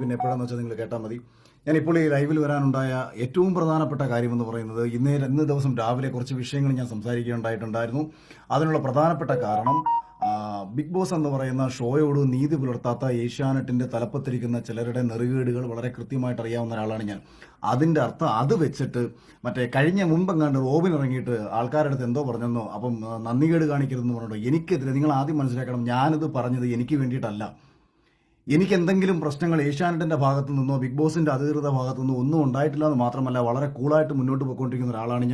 പിന്നെ എപ്പോഴാന്ന് വെച്ചാൽ നിങ്ങൾ കേട്ടാൽ മതി. ഞാനിപ്പോൾ ഈ ലൈവിൽ വരാനുണ്ടായ ഏറ്റവും പ്രധാനപ്പെട്ട കാര്യമെന്ന് പറയുന്നത് ഇന്ന് ദിവസം രാവിലെ കുറച്ച് വിഷയങ്ങൾ ഞാൻ സംസാരിക്കുകയുണ്ടായിട്ടുണ്ടായിരുന്നു. അതിനുള്ള പ്രധാനപ്പെട്ട കാരണം ബിഗ് ബോസ് എന്ന് പറയുന്ന ഷോയോട് നീതി പുലർത്താത്ത ഏഷ്യാനെറ്റിന്റെ തലപ്പത്തിരിക്കുന്ന ചിലരുടെ നെറുകേടുകൾ വളരെ കൃത്യമായിട്ട് അറിയാവുന്ന ഒരാളാണ് ഞാൻ. അതിന്റെ അർത്ഥം അത് വെച്ചിട്ട് കഴിഞ്ഞ മുമ്പെങ്ങാണ്ട് റോബിൻ ഇറങ്ങിയിട്ട് ആൾക്കാരുടെ അടുത്ത് എന്തോ പറഞ്ഞെന്നോ അപ്പം നന്ദികേട് കാണിക്കരുതെന്ന് പറഞ്ഞിട്ടോ. എനിക്കെതിരെ നിങ്ങൾ ആദ്യം മനസ്സിലാക്കണം, ഞാനിത് പറഞ്ഞത് എനിക്ക് വേണ്ടിയിട്ടല്ല. എനിക്ക് എന്തെങ്കിലും പ്രശ്നങ്ങൾ ഏഷ്യാനെറ്റിന്റെ ഭാഗത്തു നിന്നോ ബിഗ് ബോസിന്റെ അധികൃത ഭാഗത്തു നിന്നോ ഒന്നും ഉണ്ടായിട്ടില്ല എന്ന് മാത്രമല്ല, വളരെ കൂളായിട്ട് മുന്നോട്ട് പോയിക്കൊണ്ടിരിക്കുന്ന ഒരാളാണ്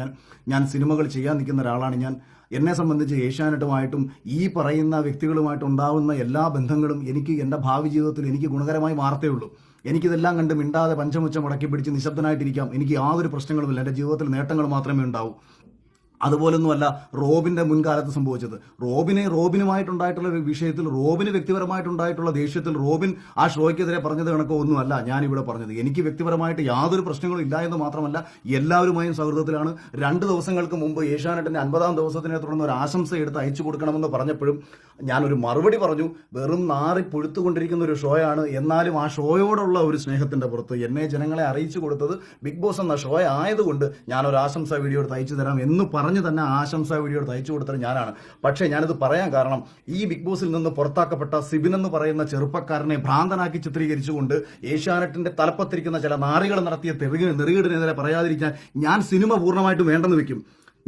ഞാൻ സിനിമകൾ ചെയ്യാൻ നിൽക്കുന്ന ഒരാളാണ് ഞാൻ. എന്നെ സംബന്ധിച്ച് ഏഷ്യാനെറ്റുമായിട്ടും ഈ പറയുന്ന വ്യക്തികളുമായിട്ട് ഉണ്ടാവുന്ന എല്ലാ ബന്ധങ്ങളും എനിക്ക് എൻ്റെ ഭാവി ജീവിതത്തിൽ എനിക്ക് ഗുണകരമായി മാറത്തേ ഉള്ളൂ. എനിക്കിതെല്ലാം കണ്ട് മിണ്ടാതെ പഞ്ചമുച്ചം മുടക്കി പിടിച്ച് നിശബ്ദനായിട്ടിരിക്കാം. എനിക്ക് യാതൊരു പ്രശ്നങ്ങളുമില്ല. എൻ്റെ ജീവിതത്തിൽ നേട്ടങ്ങൾ മാത്രമേ ഉണ്ടാവൂ. അതുപോലൊന്നുമല്ല റോബിന്റെ മുൻകാലത്ത് സംഭവിച്ചത്. റോബിനുമായിട്ടുണ്ടായിട്ടുള്ള ഒരു വിഷയത്തിൽ റോബിന് വ്യക്തിപരമായിട്ടുണ്ടായിട്ടുള്ള ദേഷ്യത്തിൽ റോബിൻ ആ ഷോയ്ക്കെതിരെ പറഞ്ഞത് കണക്കോ ഒന്നുമല്ല ഞാനിവിടെ പറഞ്ഞത്. എനിക്ക് വ്യക്തിപരമായിട്ട് യാതൊരു പ്രശ്നങ്ങളും ഇല്ല എന്ന് മാത്രമല്ല, എല്ലാവരുമായും സൗഹൃദത്തിലാണ്. 2 ദിവസങ്ങൾക്ക് മുമ്പ് ഏഷ്യാനെറ്റിന്റെ 50-ാം ദിവസത്തിനെ തുടർന്ന് ഒരു ആശംസ എടുത്ത് അയച്ചു കൊടുക്കണമെന്ന് പറഞ്ഞപ്പോഴും ഞാനൊരു മറുപടി പറഞ്ഞു. വെറും നാറി പൊഴുത്തുകൊണ്ടിരിക്കുന്ന ഒരു ഷോയാണ്. എന്നാലും ആ ഷോയോടുള്ള ഒരു സ്നേഹത്തിന്റെ പുറത്ത് എന്നെ ജനങ്ങളെ അറിയിച്ചു കൊടുത്തത് ബിഗ് ബോസ് എന്ന ഷോ ആയതുകൊണ്ട് ഞാനൊരു ആശംസ വീഡിയോ എടുത്ത് അയച്ചു തരാം എന്ന് പറഞ്ഞു തന്നെ ആശംസാ വീഡിയോ തയ്ച്ചു കൊടുത്തത് ഞാനാണ്. പക്ഷേ ഞാനിത് പറയാൻ കാരണം, ഈ ബിഗ് ബോസിൽ നിന്ന് പുറത്താക്കപ്പെട്ട സിബിൻ എന്ന് പറയുന്ന ചെറുപ്പക്കാരനെ ഭ്രാന്തനാക്കി ചിത്രീകരിച്ചുകൊണ്ട് ഏഷ്യാനെറ്റിന്റെ തലപ്പത്തിരിക്കുന്ന ചില നാറികൾ നടത്തിയ നെറുകേടിനെതിരെ പറയാതിരിക്കാൻ ഞാൻ സിനിമ പൂർണ്ണമായിട്ടും വേണ്ടെന്ന് വെക്കും.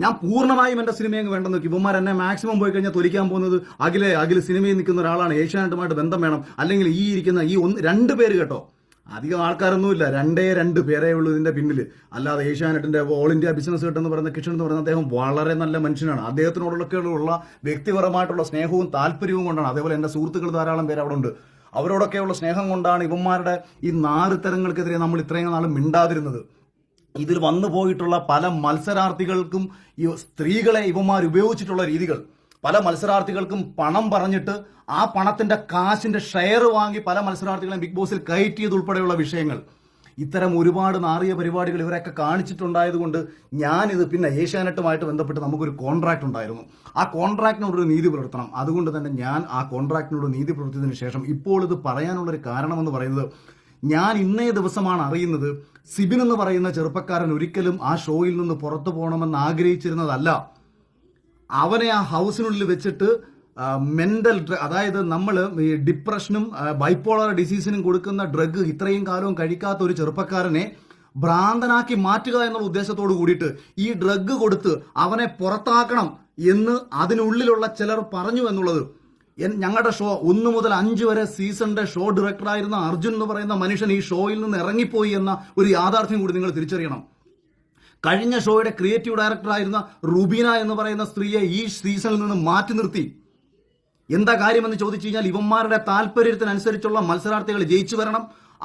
ഞാൻ പൂർണ്ണമായും എന്റെ സിനിമയെ വേണ്ടെന്ന് വെക്കും. ഇവന്മാർ എന്നെ മാക്സിമം പോയി കഴിഞ്ഞാൽ തൊലിക്കാൻ പോകുന്നത് അഖിലെ സിനിമയിൽ നിൽക്കുന്ന ഒരാളാണ്, ഏഷ്യാനെറ്റുമായിട്ട് ബന്ധം വേണം, അല്ലെങ്കിൽ ഈ ഇരിക്കുന്ന ഈ 2 പേര് കേട്ടോ, അധികം ആൾക്കാരൊന്നുമില്ല, 2 പേരേ ഉള്ളൂ ഇതിന്റെ പിന്നിൽ. അല്ലാതെ ഏഷ്യാനെറ്റിന്റെ ഓൾ ഇന്ത്യ ബിസിനസ് ഹെഡ് എന്ന് പറയുന്ന കിഷൻ എന്ന് പറയുന്ന അദ്ദേഹം വളരെ നല്ല മനുഷ്യനാണ്. അദ്ദേഹത്തിനോടൊക്കെയുള്ള വ്യക്തിപരമായിട്ടുള്ള സ്നേഹവും താല്പര്യവും കൊണ്ടാണ്. അതേപോലെ എന്റെ സുഹൃത്തുക്കൾ ധാരാളം പേര് അവിടെ ഉണ്ട്. അവരോടൊക്കെയുള്ള സ്നേഹം കൊണ്ടാണ് ഇവന്മാരുടെ ഈ നാറുത്തരങ്ങൾക്കെതിരെ നമ്മൾ ഇത്രയും നാളും മിണ്ടാതിരുന്നത്. ഇതിൽ വന്നു പോയിട്ടുള്ള പല മത്സരാർത്ഥികൾക്കും ഈ സ്ത്രീകളെ ഇവന്മാർ ഉപയോഗിച്ചിട്ടുള്ള രീതികൾ, പല മത്സരാർത്ഥികൾക്കും പണം പറഞ്ഞിട്ട് ആ പണത്തിന്റെ കാശിന്റെ ഷെയർ വാങ്ങി പല മത്സരാർത്ഥികളെയും ബിഗ് ബോസിൽ കയറ്റിയതുൾപ്പെടെയുള്ള വിഷയങ്ങൾ, ഇത്തരം ഒരുപാട് നാറിയ പരിപാടികൾ ഇവരൊക്കെ കാണിച്ചിട്ടുണ്ടായതുകൊണ്ട് ഞാനിത് പിന്നെ ഏഷ്യാനെറ്റുമായിട്ട് ബന്ധപ്പെട്ട് നമുക്കൊരു കോൺട്രാക്ട് ഉണ്ടായിരുന്നു. ആ കോൺട്രാക്ടിനോടൊരു നീതി പുലർത്തണം. അതുകൊണ്ട് തന്നെ ഞാൻ ആ കോൺട്രാക്ടിനോട് നീതി പുലർത്തിയതിനു ശേഷം ഇപ്പോൾ ഇത് പറയാനുള്ളൊരു കാരണമെന്ന് പറയുന്നത്, ഞാൻ ഇന്നേ ദിവസമാണ് അറിയുന്നത് സിബിൻ എന്ന് പറയുന്ന ചെറുപ്പക്കാരൻ ഒരിക്കലും ആ ഷോയിൽ നിന്ന് പുറത്തു പോകണമെന്ന് ആഗ്രഹിച്ചിരുന്നതല്ല. അവനെ ആ ഹൗസിനുള്ളിൽ വെച്ചിട്ട് മെന്റൽ അതായത് നമ്മൾ ഈ ഡിപ്രഷനും ബൈപ്പോളർ ഡിസീസിനും കൊടുക്കുന്ന ഡ്രഗ് ഇത്രയും കാലവും കഴിക്കാത്ത ഒരു ചെറുപ്പക്കാരനെ ഭ്രാന്തനാക്കി മാറ്റുക എന്നുള്ള ഉദ്ദേശത്തോട് കൂടിയിട്ട് ഈ ഡ്രഗ് കൊടുത്ത് അവനെ പുറത്താക്കണം എന്ന് അതിനുള്ളിലുള്ള ചിലർ പറഞ്ഞു എന്നുള്ളത്. ഞങ്ങളുടെ ഷോ 1 മുതൽ 5 വരെ സീസണിന്റെ ഷോ ഡയറക്ടറായിരുന്ന അർജുൻ എന്ന് പറയുന്ന മനുഷ്യൻ ഈ ഷോയിൽ നിന്ന് ഇറങ്ങിപ്പോയി എന്ന ഒരു യാഥാർത്ഥ്യം കൂടി നിങ്ങൾ തിരിച്ചറിയണം. കഴിഞ്ഞ ഷോയുടെ ക്രിയേറ്റീവ് ഡയറക്ടറായിരുന്ന റുബീന എന്ന് പറയുന്ന സ്ത്രീയെ ഈ സീസണിൽ നിന്ന് മാറ്റി നിർത്തി. എന്താ കാര്യമെന്ന് ചോദിച്ചു കഴിഞ്ഞാൽ, ഇവന്മാരുടെ താല്പര്യത്തിനനുസരിച്ചുള്ള മത്സരാർത്ഥികൾ ജയിച്ചു വരണം.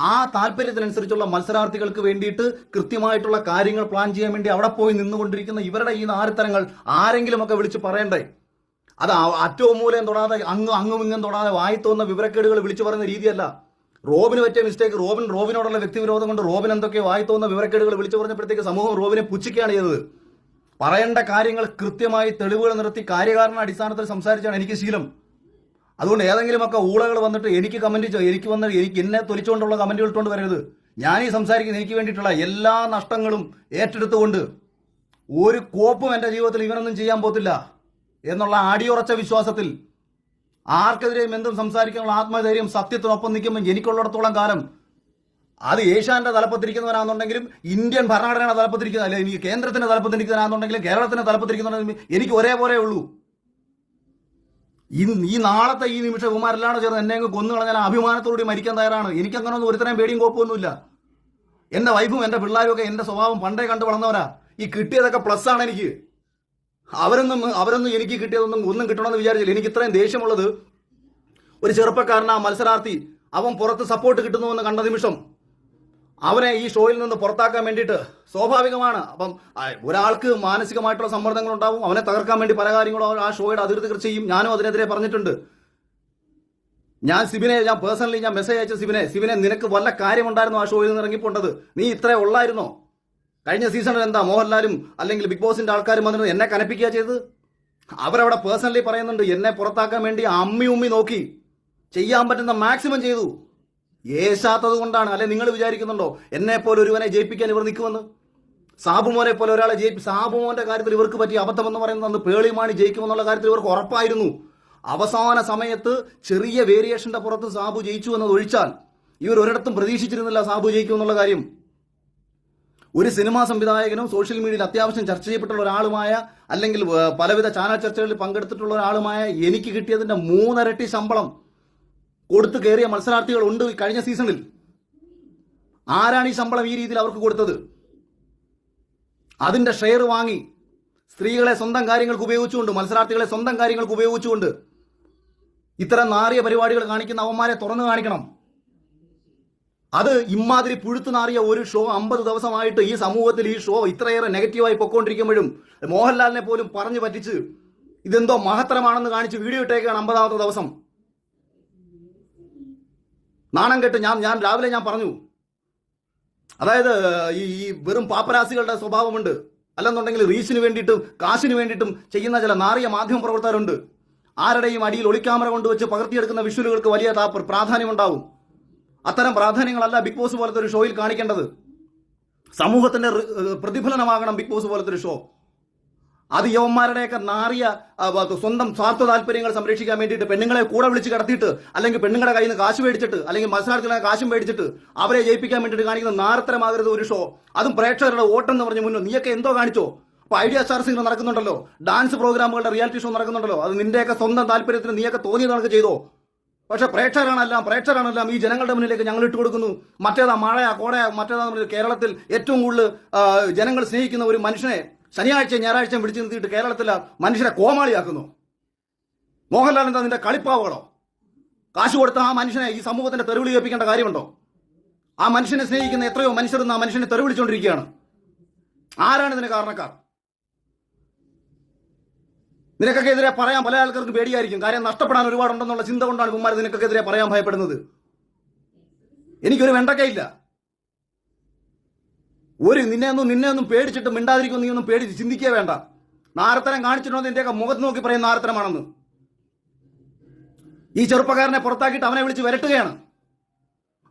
ആ താല്പര്യത്തിനനുസരിച്ചുള്ള മത്സരാർത്ഥികൾക്ക് വേണ്ടിയിട്ട് കൃത്യമായിട്ടുള്ള കാര്യങ്ങൾ പ്ലാൻ ചെയ്യാൻ വേണ്ടി അവിടെ പോയി നിന്നുകൊണ്ടിരിക്കുന്ന ഇവരുടെ ഈ നാരിത്തരങ്ങൾ ആരെങ്കിലുമൊക്കെ വിളിച്ച് പറയണ്ടേ? അത് അറ്റവും മൂലം തൊടാതെ അങ്ങും ഇങ്ങും തൊടാതെ വായിത്തോന്ന വിവരക്കേടുകൾ വിളിച്ചു പറയുന്ന രീതിയല്ല. റോബിന് പറ്റിയ മിസ്റ്റേക്ക്, റോബിനോടുള്ള വ്യക്തിവിരോധം കൊണ്ട് റോബിൻ എന്തൊക്കെ വായിത്തോന്ന വിവരക്കേടുകൾ വിളിച്ചു പറഞ്ഞപ്പോഴത്തേക്ക് സമൂഹം റോബിനെ പുച്ഛിക്കുകയാണ് ചെയ്തത്. പറയേണ്ട കാര്യങ്ങൾ കൃത്യമായി തെളിവുകൾ നിർത്തി കാര്യകാരണ അടിസ്ഥാനത്തിൽ സംസാരിച്ചാണ് എനിക്ക് ശീലം. അതുകൊണ്ട് ഏതെങ്കിലുമൊക്കെ ഊളകൾ വന്നിട്ട് എനിക്ക് എന്നെ തൊലിച്ചുകൊണ്ടുള്ള കമന്റുകൾ ഇട്ടുകൊണ്ട് വരരുത്. ഞാൻ ഈ സംസാരിക്കുന്ന എനിക്ക് വേണ്ടിയിട്ടുള്ള എല്ലാ നഷ്ടങ്ങളും ഏറ്റെടുത്തുകൊണ്ട് ഒരു കോപ്പും എന്റെ ജീവിതത്തിൽ ഇവനൊന്നും ചെയ്യാൻ പോത്തില്ല എന്നുള്ള അടിയുറച്ച വിശ്വാസത്തിൽ ആർക്കെതിരെയും എന്തും സംസാരിക്കാനുള്ള ആത്മധൈര്യം സത്യത്തിനൊപ്പം നിൽക്കുമ്പോൾ എനിക്കുള്ളിടത്തോളം കാലം അത് ഏഷ്യാന്റെ തലപ്പത്തിരിക്കുന്നവനാണെന്നുണ്ടെങ്കിലും ഇന്ത്യൻ ഭരണഘടനയുടെ തലപ്പത്തിരിക്കുന്ന, അല്ലെങ്കിൽ എനിക്ക് കേന്ദ്രത്തിന്റെ തലപ്പത്തിരിക്കുന്നവനാണെന്നുണ്ടെങ്കിലും കേരളത്തിന്റെ തലപ്പത്തിരിക്കുന്നവനാണെങ്കിലും എനിക്ക് ഒരേപോലെ ഉള്ളൂ. ഈ നാളത്തെ ഈ നിമിഷം ഇവന്മാരെല്ലാം ചേർന്ന് എന്നെ കൊന്നു കളഞ്ഞാൽ അഭിമാനത്തോടുകൂടി മരിക്കാൻ തയ്യാറാണ്. എനിക്കങ്ങനൊന്നും ഒരുത്തരം പേടിയും കുഴപ്പമൊന്നുമില്ല. എന്റെ വൈഫും എന്റെ പിള്ളേരും ഒക്കെ എന്റെ സ്വഭാവം പണ്ടേ കണ്ടു വളർന്നവരാ. ഈ കിട്ടിയതൊക്കെ പ്ലസ് ആണ് എനിക്ക്. അവരൊന്നും എനിക്ക് ഒന്നും കിട്ടണമെന്ന് വിചാരിച്ചില്ല. എനിക്ക് ഇത്രയും ദേഷ്യമുള്ളത് ഒരു ചെറുപ്പക്കാരനാ മത്സരാർത്ഥി, അവൻ പുറത്ത് സപ്പോർട്ട് കിട്ടുന്നുവെന്ന് കണ്ട നിമിഷം അവനെ ഈ ഷോയിൽ നിന്ന് പുറത്താക്കാൻ വേണ്ടിയിട്ട് സ്വാഭാവികമാണ്. അപ്പം ഒരാൾക്ക് മാനസികമായിട്ടുള്ള സമ്മർദ്ദങ്ങൾ ഉണ്ടാവും. അവനെ തകർക്കാൻ വേണ്ടി പല കാര്യങ്ങളും ആ ഷോയുടെ അധികൃതർ ചെയ്യും. ഞാനും അതിനെതിരെ പറഞ്ഞിട്ടുണ്ട്. ഞാൻ പേഴ്സണലി മെസ്സേജ് അയച്ച സിബിനെ നിനക്ക് വല്ല കാര്യമുണ്ടായിരുന്നു ആ ഷോയിൽ നിന്ന് ഇറങ്ങിപ്പോണ്ടത്? നീ ഇത്രേ ഉള്ളായിരുന്നോ? കഴിഞ്ഞ സീസണിൽ എന്താ മോഹൻലാലും അല്ലെങ്കിൽ ബിഗ് ബോസിന്റെ ആൾക്കാരും വന്നിട്ട് എന്നെ കനപ്പിക്കുക ചെയ്തത്? അവരവിടെ പേഴ്സണലി പറയുന്നുണ്ട് എന്നെ പുറത്താക്കാൻ വേണ്ടി അമ്മി നോക്കി ചെയ്യാൻ പറ്റുന്ന മാക്സിമം ചെയ്തു. ഏശാത്തത് കൊണ്ടാണ്. അല്ലെ നിങ്ങൾ വിചാരിക്കുന്നുണ്ടോ എന്നെ പോലെ ഒരുവനെ ജയിപ്പിക്കാൻ ഇവർ നിൽക്കുമെന്ന്? സാബുമോനെ പോലെ ഒരാളെ സാബുമോന്റെ കാര്യത്തിൽ ഇവർക്ക് പറ്റിയ അബദ്ധം എന്ന് പറയുന്നത് പേളിമാണി ജയിക്കുമെന്നുള്ള കാര്യത്തിൽ ഇവർക്ക് ഉറപ്പായിരുന്നു. അവസാന സമയത്ത് ചെറിയ വേരിയേഷന്റെ പുറത്ത് സാബു ജയിച്ചു എന്നത് ഒഴിച്ചാൽ ഇവർ ഒരിടത്തും പ്രതീക്ഷിച്ചിരുന്നില്ല സാബു ജയിക്കുമെന്നുള്ള കാര്യം. ഒരു സിനിമാ സംവിധായകനും സോഷ്യൽ മീഡിയയിൽ അത്യാവശ്യം ചർച്ച ചെയ്യപ്പെട്ടുള്ള ഒരാളുമായ, അല്ലെങ്കിൽ പലവിധ ചാനൽ ചർച്ചകളിൽ പങ്കെടുത്തിട്ടുള്ള ഒരാളുമായ എനിക്ക് കിട്ടിയതിന്റെ 3 ഇരട്ടി ശമ്പളം കൊടുത്തു കയറിയ മത്സരാർത്ഥികൾ ഉണ്ട് കഴിഞ്ഞ സീസണിൽ. ആരാണ് ഈ ശമ്പളം ഈ രീതിയിൽ അവർക്ക് കൊടുത്തത്? അതിന്റെ ഷെയർ വാങ്ങി സ്ത്രീകളെ സ്വന്തം കാര്യങ്ങൾക്ക് ഉപയോഗിച്ചുകൊണ്ട്, മത്സരാർത്ഥികളെ സ്വന്തം കാര്യങ്ങൾക്ക് ഉപയോഗിച്ചുകൊണ്ട് ഇത്തരം നാറിയ പരിപാടികൾ കാണിക്കുന്ന അവന്മാരെ തുറന്നു കാണിക്കണം. അത് ഇമാതിരി പുഴുത്തു നാറിയ ഒരു ഷോ 50 ദിവസമായിട്ട് ഈ സമൂഹത്തിൽ ഈ ഷോ ഇത്രയേറെ നെഗറ്റീവായി പൊക്കോണ്ടിരിക്കുമ്പോഴും മോഹൻലാലിനെ പോലും പറഞ്ഞു പറ്റിച്ച് ഇതെന്തോ മഹത്തരമാണെന്ന് കാണിച്ച് വീഡിയോ ഇട്ടേക്കാണ് 50ാമത്തെ ദിവസം. നാണം കെട്ട് ഞാൻ രാവിലെ പറഞ്ഞു, അതായത് ഈ വെറും പാപ്പരാസികളുടെ സ്വഭാവമുണ്ട്, അല്ലെന്നുണ്ടെങ്കിൽ റീച്ചിന് വേണ്ടിയിട്ടും കാശിന് വേണ്ടിയിട്ടും ചെയ്യുന്ന ചില നാറിയ മാധ്യമ പ്രവർത്തകരുണ്ട്. ആരുടെയും അടിയിൽ ഒളിക്യാമറ കൊണ്ടുവച്ച് പകർത്തിയെടുക്കുന്ന വിഷ്വലുകൾക്ക് വലിയ പ്രാധാന്യമുണ്ടാവും. അത്തരം പ്രാധാന്യങ്ങളല്ല ബിഗ് ബോസ് പോലത്തെ ഒരു ഷോയിൽ കാണിക്കേണ്ടത്. സമൂഹത്തിന്റെ പ്രതിഫലനമാകണം ബിഗ് ബോസ് പോലത്തെ ഒരു ഷോ. അത് യവന്മാരുടെയൊക്കെ നാറിയ സ്വന്തം സ്വാർത്ഥ താല്പര്യങ്ങൾ സംരക്ഷിക്കാൻ വേണ്ടിയിട്ട് പെണ്ണുങ്ങളെ കൂടെ വിളിച്ച് കടത്തിയിട്ട്, അല്ലെങ്കിൽ പെണ്ണുങ്ങളുടെ കയ്യിൽ നിന്ന് കാശ് മേടിച്ചിട്ട്, അല്ലെങ്കിൽ മത്സരാർത്ഥികളെ കാശും മേടിച്ചിട്ട് അവരെ ജയിപ്പിക്കാൻ വേണ്ടിയിട്ട് കാണിക്കുന്ന നാരത്തരമാകരുത് ഒരു ഷോ. അതും പ്രേക്ഷകരുടെ വോട്ടെന്ന് പറഞ്ഞ് മുന്നോ നീയൊക്കെ എന്തോ കാണിച്ചോ? അപ്പൊ ഐഡിയ സ്റ്റാർ സിംഗർ നടക്കുന്നുണ്ടല്ലോ, ഡാൻസ് പ്രോഗ്രാമുകളുടെ റിയാലിറ്റി ഷോ നടക്കുന്നുണ്ടല്ലോ, അത് നിന്റെയൊക്കെ സ്വന്തം താല്പര്യത്തിന് നീയൊക്കെ തോന്നിയത് കണക്ക് ചെയ്തോ. പക്ഷെ പ്രേക്ഷകരാണെല്ലാം ഈ ജനങ്ങളുടെ മുന്നിലേക്ക് ഞങ്ങൾ ഇട്ട് കൊടുക്കുന്നു. മറ്റേതാ മഴയാ കോടയാ മറ്റേതാ കേരളത്തിൽ ഏറ്റവും കൂടുതൽ ജനങ്ങൾ സ്നേഹിക്കുന്ന ഒരു മനുഷ്യനെ ശനിയാഴ്ച ഞായറാഴ്ച പിടിച്ചു നിർത്തിയിട്ട് കേരളത്തിലെ മനുഷ്യരെ കോമാളിയാക്കുന്നു. മോഹൻലാൽ എന്താ നിന്റെ കളിപ്പാവുകളോ? കാശ് കൊടുത്ത ആ മനുഷ്യനെ ഈ സമൂഹത്തിന്റെ തെരുവിളി കേൾപ്പിക്കേണ്ട കാര്യമുണ്ടോ? ആ മനുഷ്യനെ സ്നേഹിക്കുന്ന എത്രയോ മനുഷ്യർ ആ മനുഷ്യനെ തെരുവിളിച്ചുകൊണ്ടിരിക്കുകയാണ്. ആരാണ് ഇതിന് കാരണക്കാർ? നിനക്കൊക്കെ എതിരെ പറയാൻ പല ആൾക്കാർക്ക് പേടിയായിരിക്കും. കാര്യം നഷ്ടപ്പെടാൻ ഒരുപാടുണ്ടെന്നുള്ള ചിന്ത കൊണ്ടാണ് ഇവന്മാർ നിനക്കൊക്കെ എതിരെ പറയാൻ ഭയപ്പെടുന്നത്. എനിക്കൊരു വെണ്ടക്കയില്ല. നിന്നെ ഒന്നും പേടിച്ചിട്ട് മിണ്ടാതിരിക്കും, നീ ഒന്നും പേടിച്ച് ചിന്തിക്കുക വേണ്ട. നാരത്തരം കാണിച്ചിട്ടുണ്ടോ എന്റെയൊക്കെ മുഖത്ത് നോക്കി പറയുന്ന നാരത്തരമാണെന്ന്. ഈ ചെറുപ്പക്കാരനെ പുറത്താക്കിയിട്ട് അവനെ വിളിച്ച് വരട്ടുകയാണ്.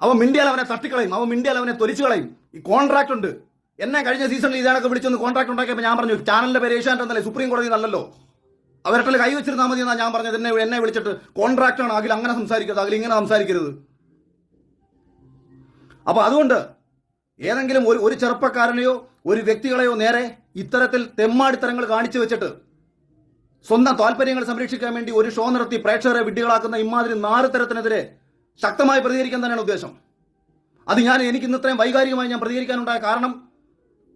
അവൻ മിണ്ടിയാൽ അവനെ തട്ടിക്കളയും, അവൻ മിണ്ടിയാൽ അവനെ തൊലിച്ചു കളയും. ഈ കോൺട്രാക്ട് ഉണ്ട്. എന്നെ കഴിഞ്ഞ സീസണിൽ ഇതാണൊക്കെ വിളിച്ചൊന്ന് കോൺട്രാക്ട് ഉണ്ടാക്കിയപ്പോൾ ഞാൻ പറഞ്ഞു ചാനലിന്റെ പേര് ഏഷ്യാനെറ്റ് എന്നല്ലേ, സുപ്രീം കോടതി നല്ലല്ലോ, അവരുടെ കൈവച്ചിരുന്നാൽ മതി എന്നാണ് ഞാൻ പറഞ്ഞത്. എന്നെ വിളിച്ചിട്ട് കോൺട്രാക്ട് ആണ്, അതിൽ അങ്ങനെ സംസാരിക്കരുത്, അതിൽ ഇങ്ങനെ സംസാരിക്കരുത്. അപ്പൊ അതുകൊണ്ട് ഏതെങ്കിലും ഒരു ചെറുപ്പക്കാരനെയോ ഒരു വ്യക്തികളെയോ നേരെ ഇത്തരത്തിൽ തെമ്മാടിത്തരങ്ങൾ കാണിച്ചു വെച്ചിട്ട് സ്വന്തം താല്പര്യങ്ങൾ സംരക്ഷിക്കാൻ വേണ്ടി ഒരു ഷോ നടത്തി പ്രേക്ഷകരെ വിഡ്ഢികളാക്കുന്ന ഇമാതിരി 4 തരത്തിനെതിരെ ശക്തമായി പ്രതികരിക്കാൻ തന്നെയാണ് ഉദ്ദേശം. അത് എനിക്ക് ഇന്ന് ഇത്രയും വൈകാരികമായി ഞാൻ പ്രതികരിക്കാനുണ്ടായ കാരണം,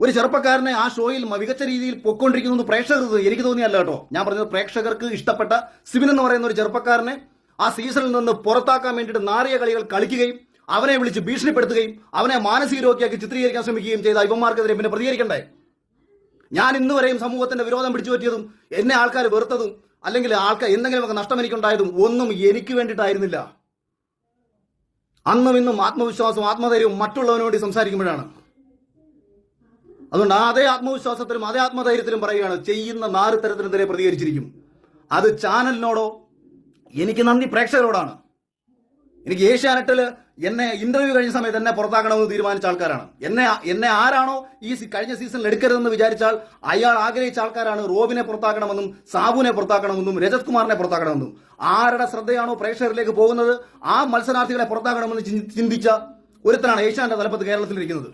ഒരു ചെറുപ്പക്കാരനെ ആ ഷോയിൽ മികച്ച രീതിയിൽ പൊയ്ക്കൊണ്ടിരിക്കുന്നത് പ്രേക്ഷകർക്ക് എനിക്ക് തോന്നിയല്ല കേട്ടോ. ഞാൻ പറഞ്ഞത് പ്രേക്ഷകർക്ക് ഇഷ്ടപ്പെട്ട സിബിൻ എന്ന് പറയുന്ന ഒരു ചെറുപ്പക്കാരനെ ആ സീസണിൽ നിന്ന് പുറത്താക്കാൻ വേണ്ടിയിട്ട് നാറിയ കളികൾ കളിക്കുകയും അവനെ വിളിച്ച് ഭീഷണിപ്പെടുത്തുകയും അവനെ മാനസിക രോഗിയാക്കി ചിത്രീകരിക്കാൻ ശ്രമിക്കുകയും ചെയ്ത ഇവന്മാർക്കെതിരെ പിന്നെ പ്രതികരിക്കണ്ടേ? ഞാൻ ഇന്ന് വരെയും സമൂഹത്തിന്റെ വിരോധം പിടിച്ചു പറ്റിയതും എന്നെ ആൾക്കാർ വെറുത്തതും അല്ലെങ്കിൽ ആൾക്കാർ എന്തെങ്കിലുമൊക്കെ നഷ്ടം എനിക്കുണ്ടായതും ഒന്നും എനിക്ക് വേണ്ടിയിട്ടായിരുന്നില്ല. അന്നും ഇന്നും ആത്മവിശ്വാസവും ആത്മധൈര്യവും മറ്റുള്ളവനോട് വേണ്ടി സംസാരിക്കുമ്പോഴാണ്. അതുകൊണ്ട് അതേ ആത്മവിശ്വാസത്തിലും അതേ ആത്മധൈര്യത്തിലും പറയുകയാണ്, ചെയ്യുന്ന 4 തരത്തിനെതിരെ പ്രതികരിച്ചിരിക്കും. അത് ചാനലിനോടോ എനിക്ക് നന്ദി പ്രേക്ഷകരോടാണ്. എനിക്ക് ഏഷ്യാനെറ്റിൽ എന്നെ ഇന്റർവ്യൂ കഴിഞ്ഞ സമയത്ത് എന്നെ പുറത്താക്കണമെന്ന് തീരുമാനിച്ച ആൾക്കാരാണ്. എന്നെ ആരാണോ ഈ കഴിഞ്ഞ സീസണിൽ എടുക്കരുതെന്ന് വിചാരിച്ചാൽ അയാൾ ആഗ്രഹിച്ച ആൾക്കാരാണ് റോബിനെ പുറത്താക്കണമെന്നും സാബുവിനെ പുറത്താക്കണമെന്നും രജത് കുമാറിനെ പുറത്താക്കണമെന്നും. ആരുടെ ശ്രദ്ധയാണോ പ്രേക്ഷകരിലേക്ക് പോകുന്നത് ആ മത്സരാർത്ഥികളെ പുറത്താക്കണമെന്ന് ചിന്തിച്ച ഒരുത്തനാണ് ഏഷ്യാനെറ്റ് തലപ്പത്ത് കേരളത്തിലിരിക്കുന്നത്.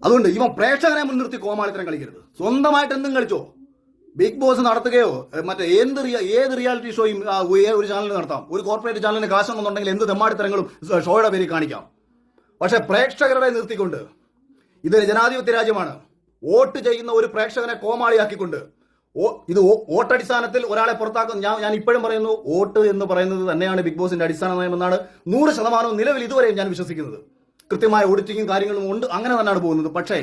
അതുകൊണ്ട് ഇവൻ പ്രേക്ഷകനെ മുൻനിർത്തി കോമാളിത്തരം കളിക്കരുത്. സ്വന്തമായിട്ട് എന്തും കളിച്ചോ. ബിഗ് ബോസ് നടത്തുകയോ ഏത് റിയാലിറ്റി ഷോയും ഒരു ചാനലിൽ നടത്താം. ഒരു കോർപ്പറേറ്റ് ചാനലിന് കാശൊന്നുണ്ടെങ്കിൽ എന്ത് തെമ്മാടിത്തരങ്ങളും ഷോയുടെ പേരിൽ കാണിക്കാം. പക്ഷെ പ്രേക്ഷകരുടെ നിർത്തിക്കൊണ്ട്, ഇതൊരു ജനാധിപത്യ രാജ്യമാണ്. വോട്ട് ചെയ്യുന്ന ഒരു പ്രേക്ഷകനെ കോമാളിയാക്കിക്കൊണ്ട് ഇത് വോട്ടടിസ്ഥാനത്തിൽ ഒരാളെ പുറത്താക്കും. ഞാൻ ഇപ്പോഴും പറയുന്നു, വോട്ട് എന്ന് പറയുന്നത് തന്നെയാണ് ബിഗ് ബോസിന്റെ അടിസ്ഥാന നയമെന്നാണ് 100% നിലവിൽ ഇതുവരെയും ഞാൻ വിശ്വസിക്കുന്നത്. കൃത്യമായ ഓഡിറ്റിങ്ങും കാര്യങ്ങളും ഉണ്ട്, അങ്ങനെ തന്നെയാണ് പോകുന്നത്. പക്ഷേ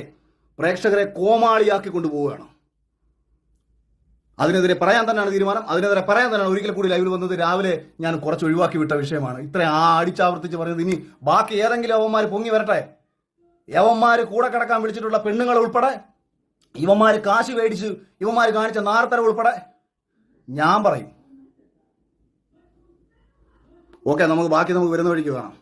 പ്രേക്ഷകരെ കോമാളിയാക്കി കൊണ്ടുപോവുകയാണ്. അതിനെതിരെ പറയാൻ തന്നെയാണ് തീരുമാനം. അതിനെതിരെ പറയാൻ തന്നെയാണ് ഒരിക്കൽ കൂടി ലൈവിൽ വന്നത്. രാവിലെ ഞാൻ കുറച്ച് ഒഴിവാക്കി വിട്ട വിഷയമാണ്. ഇത്ര അടിച്ചാവർത്തിച്ച് പറയുന്നത്. ഇനി ബാക്കി ഏതെങ്കിലും യവന്മാർ പൊങ്ങി വരട്ടെ. യവന്മാർ കൂടെ കിടക്കാൻ വിളിച്ചിട്ടുള്ള പെണ്ണുങ്ങൾ ഉൾപ്പെടെ, ഇവന്മാർ കാശ് മേടിച്ച് ഇവന്മാർ കാണിച്ച നാർത്തര ഉൾപ്പെടെ ഞാൻ പറയും. ഓക്കെ, നമുക്ക് ബാക്കി നമുക്ക് വരുന്ന വഴിക്ക് കാണാം.